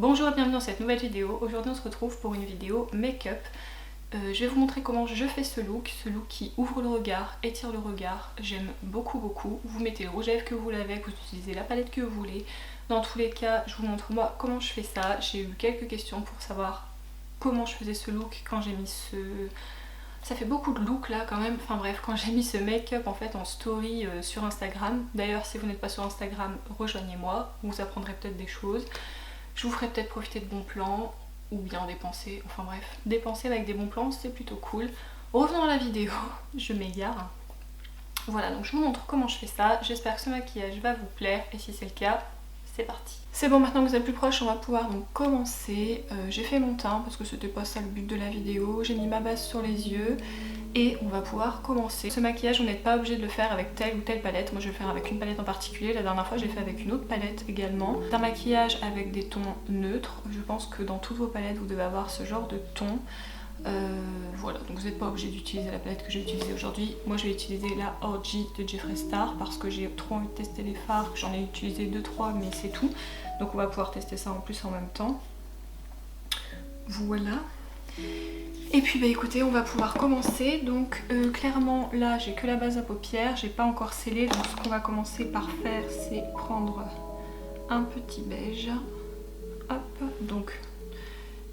Bonjour et bienvenue dans cette nouvelle vidéo. Aujourd'hui on se retrouve pour une vidéo make-up. Je vais vous montrer comment je fais ce look qui ouvre le regard, étire le regard. J'aime beaucoup. Vous mettez le rouge à lèvres que vous voulez avec, vous utilisez la palette que vous voulez. Dans tous les cas, je vous montre moi comment je fais ça. J'ai eu quelques questions pour savoir comment je faisais ce look quand j'ai mis ce... Ça fait beaucoup de look là quand même, enfin bref, quand j'ai mis ce make-up en fait en story sur Instagram. D'ailleurs si vous n'êtes pas sur Instagram, rejoignez-moi, vous apprendrez peut-être des choses. Je vous ferai peut-être profiter de bons plans ou bien dépenser, enfin bref, dépenser avec des bons plans c'est plutôt cool. Revenons à la vidéo, je m'égare. Voilà, donc je vous montre comment je fais ça, j'espère que ce maquillage va vous plaire et si c'est le cas, c'est parti. C'est bon, maintenant que vous êtes plus proche, on va pouvoir donc commencer. J'ai fait mon teint parce que c'était pas ça le but de la vidéo, j'ai mis ma base sur les yeux et on va pouvoir commencer. Ce maquillage, on n'est pas obligé de le faire avec telle ou telle palette. Moi je vais le faire avec une palette en particulier, la dernière fois j'ai fait avec une autre palette également. C'est un maquillage avec des tons neutres, je pense que dans toutes vos palettes vous devez avoir ce genre de ton. Voilà, donc vous n'êtes pas obligé d'utiliser la palette que j'ai utilisée aujourd'hui. Moi je vais utiliser la Orgy de Jeffree Star parce que j'ai trop envie de tester les fards, j'en ai utilisé 2-3 mais c'est tout. Donc on va pouvoir tester ça en plus en même temps. Voilà. Et puis bah écoutez, on va pouvoir commencer. Donc clairement là j'ai que la base à paupières, j'ai pas encore scellé. Donc ce qu'on va commencer par faire c'est prendre un petit beige. Hop, donc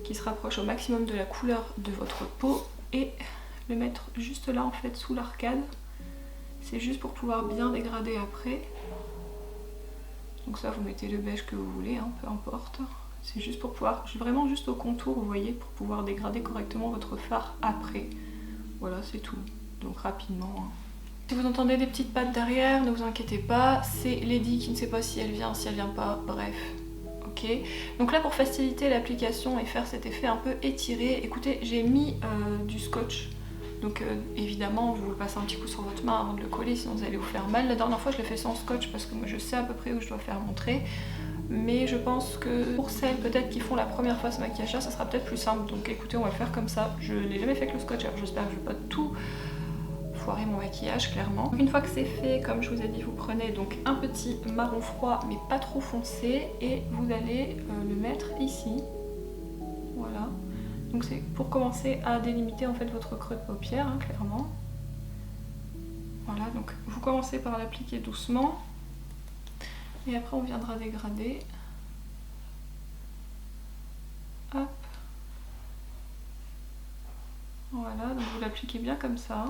qui se rapproche au maximum de la couleur de votre peau et le mettre juste là en fait sous l'arcade. C'est juste pour pouvoir bien dégrader après. Donc ça vous mettez le beige que vous voulez, hein, peu importe. C'est juste pour pouvoir, vraiment juste au contour vous voyez, pour pouvoir dégrader correctement votre fard après. Voilà c'est tout, donc rapidement. Hein. Si vous entendez des petites pattes derrière, ne vous inquiétez pas, c'est Lady qui ne sait pas si elle vient pas, bref. Okay. Donc là pour faciliter l'application et faire cet effet un peu étiré, écoutez j'ai mis du scotch, donc évidemment vous passez un petit coup sur votre main avant de le coller sinon vous allez vous faire mal. La dernière fois je l'ai fait sans scotch parce que moi je sais à peu près où je dois faire mon trait, mais je pense que pour celles peut-être qui font la première fois ce maquillage là ça sera peut-être plus simple, donc écoutez on va le faire comme ça. Je n'ai jamais fait avec le scotch alors j'espère que je vais pas tout foirer mon maquillage clairement. Une fois que c'est fait, comme je vous ai dit, vous prenez donc un petit marron froid mais pas trop foncé et vous allez le mettre ici. Voilà. Donc c'est pour commencer à délimiter en fait votre creux de paupière, hein, clairement. Voilà, donc vous commencez par l'appliquer doucement et après on viendra dégrader. Hop. Voilà, donc vous l'appliquez bien comme ça.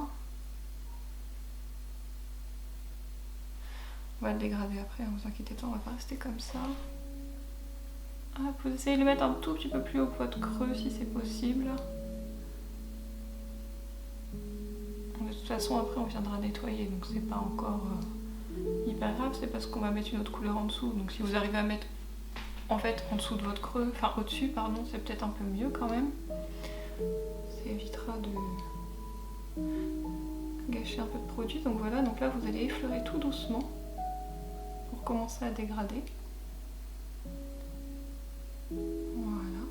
On va le dégrader après, ne vous inquiétez pas, on va pas rester comme ça. Hop, vous essayez de le mettre un tout petit peu plus haut que votre creux si c'est possible. De toute façon après on viendra nettoyer, donc c'est pas encore hyper grave, c'est parce qu'on va mettre une autre couleur en dessous. Donc si vous arrivez à mettre en fait en dessous de votre creux, enfin au-dessus pardon, c'est peut-être un peu mieux quand même. Ça évitera de gâcher un peu de produit. Donc voilà, donc là vous allez effleurer tout doucement pour commencer à dégrader. Voilà.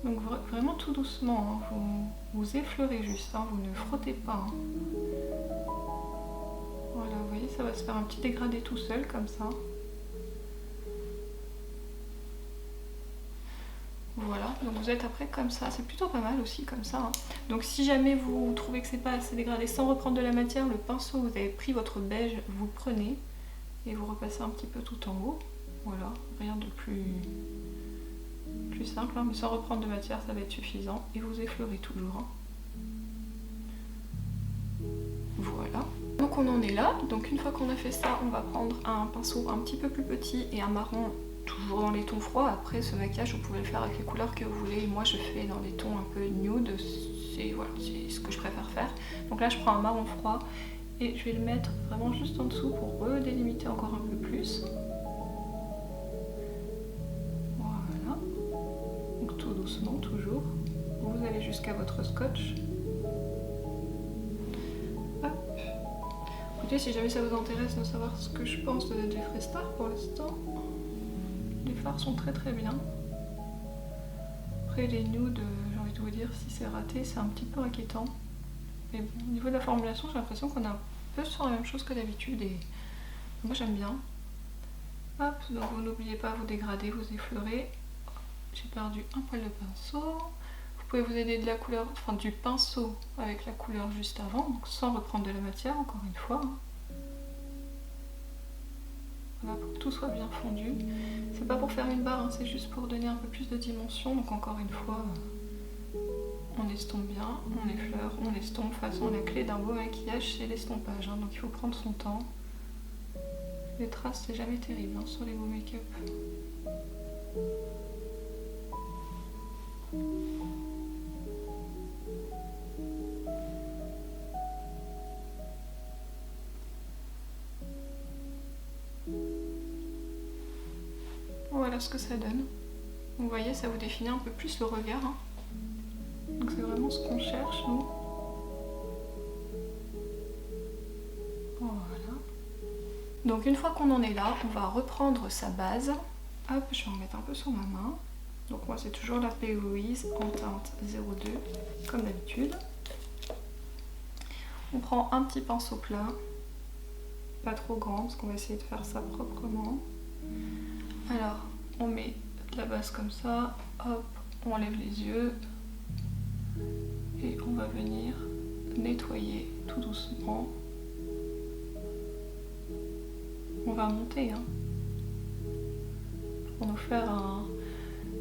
Donc vraiment tout doucement, hein. Vous effleurez juste, hein. Vous ne frottez pas. Hein. Voilà, vous voyez, ça va se faire un petit dégradé tout seul comme ça. Voilà, donc vous êtes après comme ça, c'est plutôt pas mal aussi comme ça. Hein. Donc si jamais vous trouvez que c'est pas assez dégradé sans reprendre de la matière, le pinceau, vous avez pris votre beige, vous le prenez et vous repassez un petit peu tout en haut. Voilà, rien de plus simple, hein, mais sans reprendre de matière ça va être suffisant. Et vous effleurez toujours. Hein. Voilà. Donc on en est là, donc une fois qu'on a fait ça, on va prendre un pinceau un petit peu plus petit et un marron toujours dans les tons froids. Après ce maquillage vous pouvez le faire avec les couleurs que vous voulez, moi je fais dans les tons un peu nude, c'est voilà, ce que je préfère faire. Donc là je prends un marron froid et je vais le mettre vraiment juste en dessous pour redélimiter encore un peu plus. Voilà, donc tout doucement toujours, vous allez jusqu'à votre scotch. Si jamais ça vous intéresse de savoir ce que je pense de la Jeffree Star pour l'instant, les fards sont très bien. Après les nudes, j'ai envie de vous dire, si c'est raté, c'est un petit peu inquiétant. Mais bon, au niveau de la formulation, j'ai l'impression qu'on est un peu sur la même chose que d'habitude et moi j'aime bien. Hop, donc vous n'oubliez pas vous dégrader, vous effleurer. J'ai perdu un poil de pinceau. Vous pouvez vous aider de la couleur, enfin du pinceau avec la couleur juste avant, donc sans reprendre de la matière encore une fois. Voilà, pour que tout soit bien fondu. C'est pas pour faire une barre, hein, c'est juste pour donner un peu plus de dimension. Donc encore une fois, on estompe bien, on effleure, on estompe. De toute façon, la clé d'un beau maquillage, c'est l'estompage. Hein, donc il faut prendre son temps. Les traces, c'est jamais terrible hein, sur les beaux make-up. Voilà ce que ça donne. Vous voyez, ça vous définit un peu plus le regard. Hein. Donc c'est vraiment ce qu'on cherche, nous. Voilà. Donc une fois qu'on en est là, on va reprendre sa base. Hop, je vais en mettre un peu sur ma main. Donc moi c'est toujours la P. Louise en teinte 02, comme d'habitude. On prend un petit pinceau plat, pas trop grand parce qu'on va essayer de faire ça proprement. Alors, on met de la base comme ça, hop, on lève les yeux et on va venir nettoyer tout doucement. On va monter, hein, pour nous faire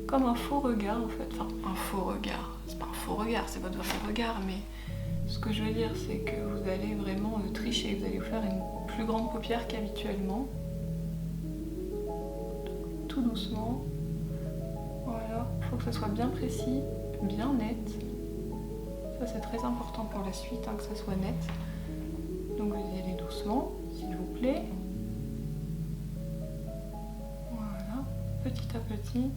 comme un faux regard en fait. Enfin, un faux regard, c'est pas un faux regard, c'est votre vrai regard, mais ce que je veux dire, c'est que vous allez vraiment tricher, vous allez vous faire une plus grande paupière qu'habituellement. Tout doucement. Voilà, il faut que ça soit bien précis, bien net. Ça c'est très important pour la suite, hein, que ça soit net. Donc vous y allez doucement, s'il vous plaît. Voilà, petit à petit.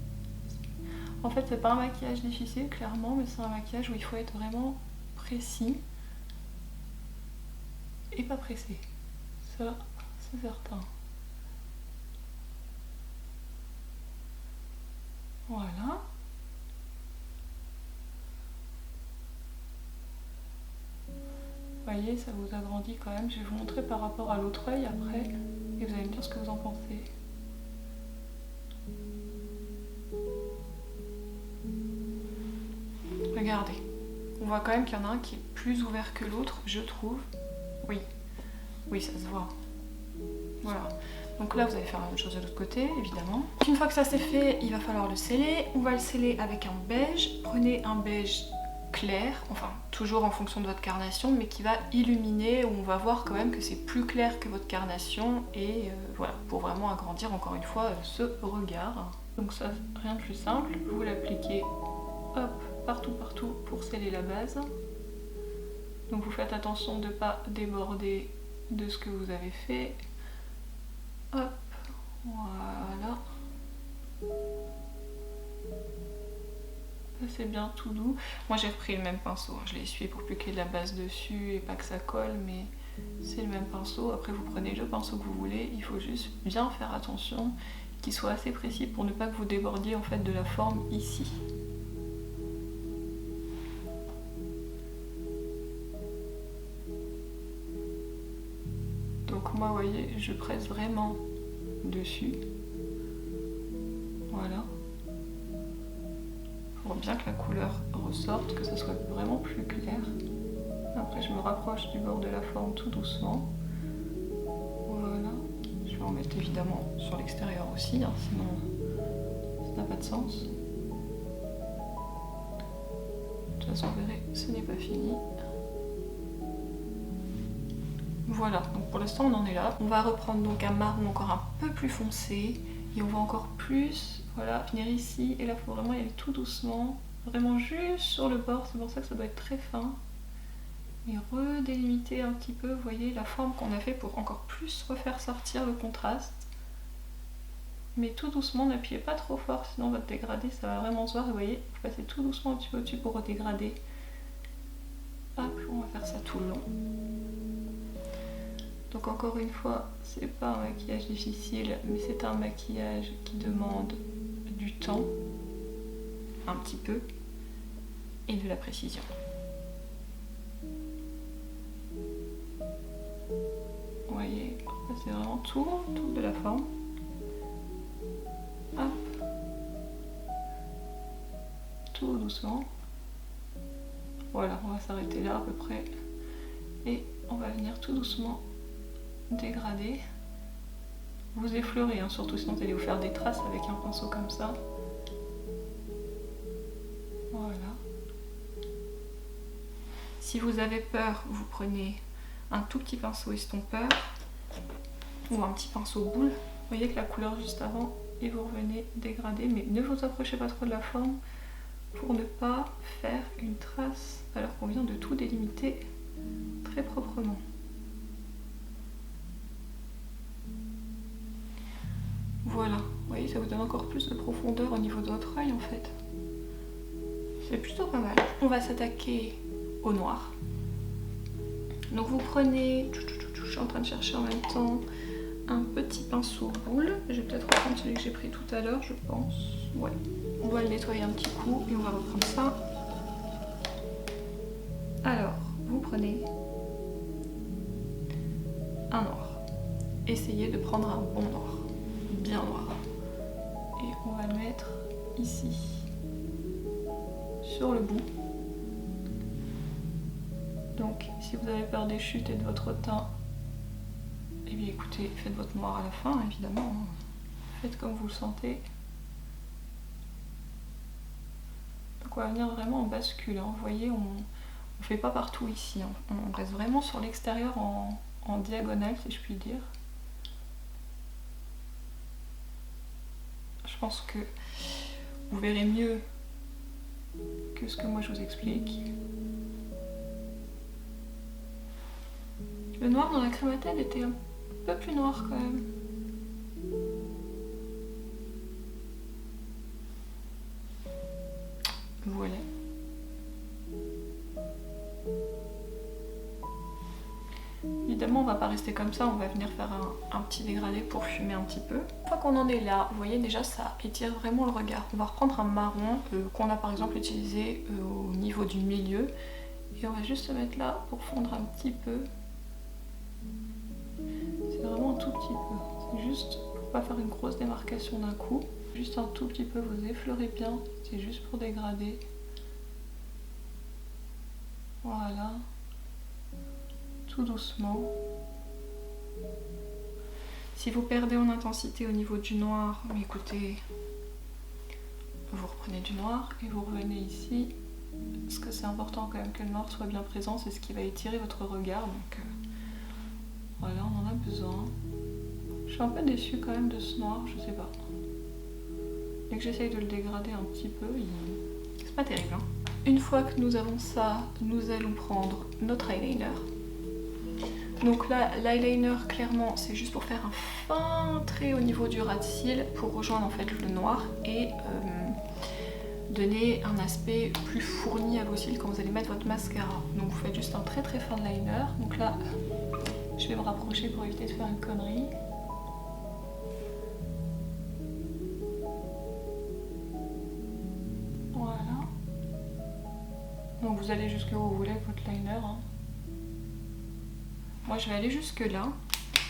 En fait, c'est pas un maquillage difficile, clairement, mais c'est un maquillage où il faut être vraiment précis et pas pressé. Ça, c'est certain. Voilà. Vous voyez, ça vous agrandit quand même. Je vais vous montrer par rapport à l'autre œil après et vous allez me dire ce que vous en pensez. Regardez, on voit quand même qu'il y en a un qui est plus ouvert que l'autre, je trouve. Oui, oui, ça se voit. Voilà. Donc là, vous allez faire la même chose de l'autre côté, évidemment. Une fois que ça c'est fait, il va falloir le sceller. On va le sceller avec un beige. Prenez un beige clair, enfin toujours en fonction de votre carnation, mais qui va illuminer, où on va voir quand même que c'est plus clair que votre carnation. Et voilà, pour vraiment agrandir encore une fois ce regard. Donc ça, rien de plus simple. Vous l'appliquez, hop, partout pour sceller la base. Donc vous faites attention de ne pas déborder de ce que vous avez fait. Hop, voilà. C'est bien tout doux. Moi j'ai repris le même pinceau, je l'ai essuyé pour plus qu'il y ait de la base dessus et pas que ça colle, mais c'est le même pinceau. Après vous prenez le pinceau que vous voulez, il faut juste bien faire attention qu'il soit assez précis pour ne pas que vous débordiez en fait de la forme ici. Donc moi vous voyez, je presse vraiment dessus. Voilà. Pour bien que la couleur ressorte, que ce soit vraiment plus clair. Après je me rapproche du bord de la forme tout doucement. Voilà. Je vais en mettre évidemment sur l'extérieur aussi, hein, sinon ça n'a pas de sens. De toute façon vous verrez, ce n'est pas fini. Voilà, donc pour l'instant on en est là. On va reprendre donc un marron encore un peu plus foncé et on va encore plus, voilà, venir ici et là il faut vraiment y aller tout doucement, vraiment juste sur le bord, c'est pour ça que ça doit être très fin. Et redélimiter un petit peu, vous voyez, la forme qu'on a fait pour encore plus refaire sortir le contraste. Mais tout doucement, n'appuyez pas trop fort, sinon votre dégradé ça va vraiment se voir. Et vous voyez, vous passez tout doucement un petit peu au-dessus pour redégrader. Hop, on va faire ça tout le long. Donc encore une fois, c'est pas un maquillage difficile, mais c'est un maquillage qui demande du temps, un petit peu, et de la précision. Vous voyez, c'est vraiment tout de la forme. tout doucement. Voilà, on va s'arrêter là à peu près. Et on va venir tout doucement dégrader. Vous effleurez, hein, surtout sinon vous allez vous faire des traces avec un pinceau comme ça. Voilà. Si vous avez peur, vous prenez un tout petit pinceau estompeur ou un petit pinceau boule. Vous voyez que la couleur juste avant, et vous revenez dégrader, mais ne vous approchez pas trop de la forme pour ne pas faire une trace alors qu'on vient de tout délimiter très proprement. Voilà, vous voyez, ça vous donne encore plus de profondeur au niveau de votre œil en fait. C'est plutôt pas mal. On va s'attaquer au noir. Donc vous prenez, je suis en train de chercher en même temps, un petit pinceau boule. Je vais peut-être reprendre celui que j'ai pris tout à l'heure, je pense. Ouais. On va le nettoyer un petit coup et on va reprendre ça. Alors, vous prenez un noir. Essayez de prendre un bon noir, bien noir. Et on va le mettre ici, sur le bout. Donc, si vous avez peur des chutes et de votre teint, eh bien écoutez, faites votre noir à la fin, évidemment. Faites comme vous le sentez. Donc on va venir vraiment en bascule. Hein. Vous voyez, on ne fait pas partout ici. Hein. On reste vraiment sur l'extérieur en diagonale, si je puis dire. Je pense que vous verrez mieux que ce que moi je vous explique. Le noir dans la crématelle était un peu plus noir quand même. Voilà. Évidemment, on va pas rester comme ça, on va venir faire un petit dégradé pour fumer un petit peu. Une fois qu'on en est là, vous voyez déjà ça étire vraiment le regard. On va reprendre un marron qu'on a par exemple utilisé au niveau du milieu et on va juste se mettre là pour fondre un petit peu. C'est vraiment un tout petit peu, c'est juste pour pas faire une grosse démarcation d'un coup. Juste un tout petit peu, vous effleurez bien, c'est juste pour dégrader. Voilà. Tout doucement. Si vous perdez en intensité au niveau du noir, écoutez, vous reprenez du noir et vous revenez ici. Parce que c'est important quand même que le noir soit bien présent, c'est ce qui va étirer votre regard. Donc voilà, on en a besoin. Je suis un peu déçue quand même de ce noir, je sais pas. Dès que j'essaye de le dégrader un petit peu, c'est pas terrible. Hein. Une fois que nous avons ça, nous allons prendre notre eyeliner. Donc là, l'eyeliner, clairement, c'est juste pour faire un fin trait au niveau du ras de cils pour rejoindre en fait le noir et donner un aspect plus fourni à vos cils quand vous allez mettre votre mascara. Donc vous faites juste un très très fin liner. Donc là, je vais me rapprocher pour éviter de faire une connerie. Voilà. Donc vous allez jusque où vous voulez avec votre liner. Hein. Moi je vais aller jusque là,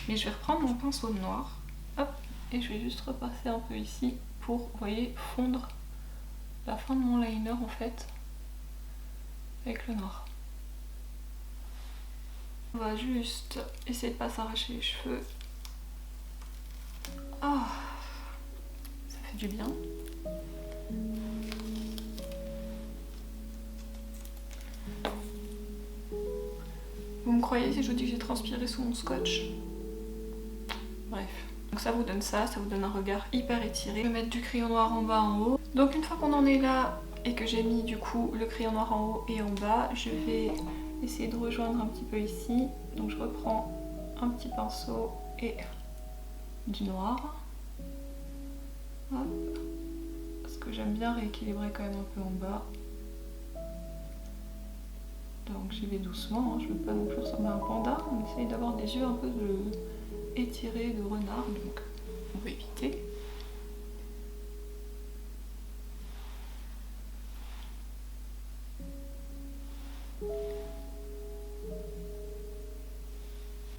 mais je vais reprendre mon pinceau noir, hop, et je vais juste repasser un peu ici pour, vous voyez, fondre la fin de mon liner en fait avec le noir. On va juste essayer de pas s'arracher les cheveux. Ah, ça fait du bien. Vous me croyez si je vous dis que j'ai transpiré sous mon scotch? Bref. Donc ça vous donne ça vous donne un regard hyper étiré. Je vais mettre du crayon noir en bas, en haut. Donc une fois qu'on en est là et que j'ai mis du coup le crayon noir en haut et en bas, je vais essayer de rejoindre un petit peu ici. Donc je reprends un petit pinceau et du noir. Hop. Parce que j'aime bien rééquilibrer quand même un peu en bas. Donc j'y vais doucement, hein. Je ne veux pas non plus ressembler à un panda, on essaye d'avoir des yeux un peu étirés de renard, donc on va éviter.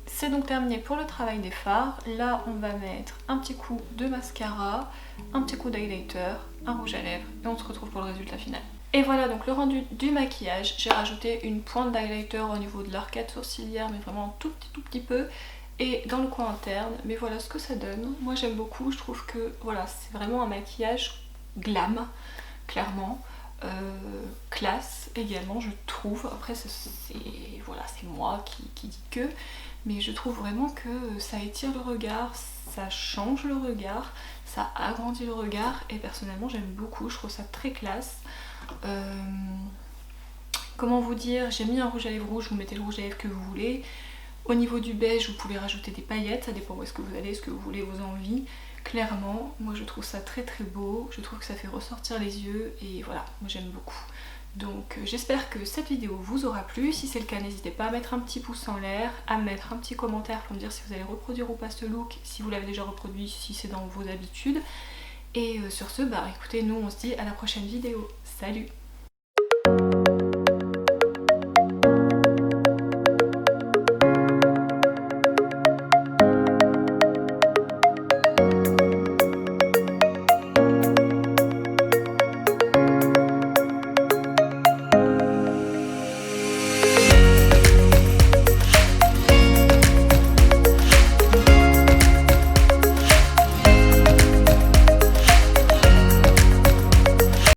C'est donc terminé pour le travail des fards. Là on va mettre un petit coup de mascara, un petit coup d'highlighter, un rouge à lèvres et on se retrouve pour le résultat final. Et voilà donc le rendu du maquillage. J'ai rajouté une pointe d'highlighter au niveau de l'arcade sourcilière, mais vraiment un tout petit peu, et dans le coin interne. Mais voilà ce que ça donne. Moi j'aime beaucoup, je trouve que voilà, c'est vraiment un maquillage glam, clairement. Classe également, je trouve. Après voilà, c'est moi qui dis que, mais je trouve vraiment que ça étire le regard, ça change le regard, ça agrandit le regard, et personnellement j'aime beaucoup, je trouve ça très classe. Comment vous dire, j'ai mis un rouge à lèvres rouge, vous mettez le rouge à lèvres que vous voulez. Au niveau du beige, vous pouvez rajouter des paillettes, ça dépend où est-ce que vous allez, ce que vous voulez, vos envies. Clairement, moi je trouve ça très beau, je trouve que ça fait ressortir les yeux, et voilà, moi j'aime beaucoup. Donc j'espère que cette vidéo vous aura plu. Si c'est le cas, n'hésitez pas à mettre un petit pouce en l'air, à mettre un petit commentaire pour me dire si vous allez reproduire ou pas ce look, si vous l'avez déjà reproduit, si c'est dans vos habitudes. Et sur ce, bah écoutez, nous on se dit à la prochaine vidéo. Salut!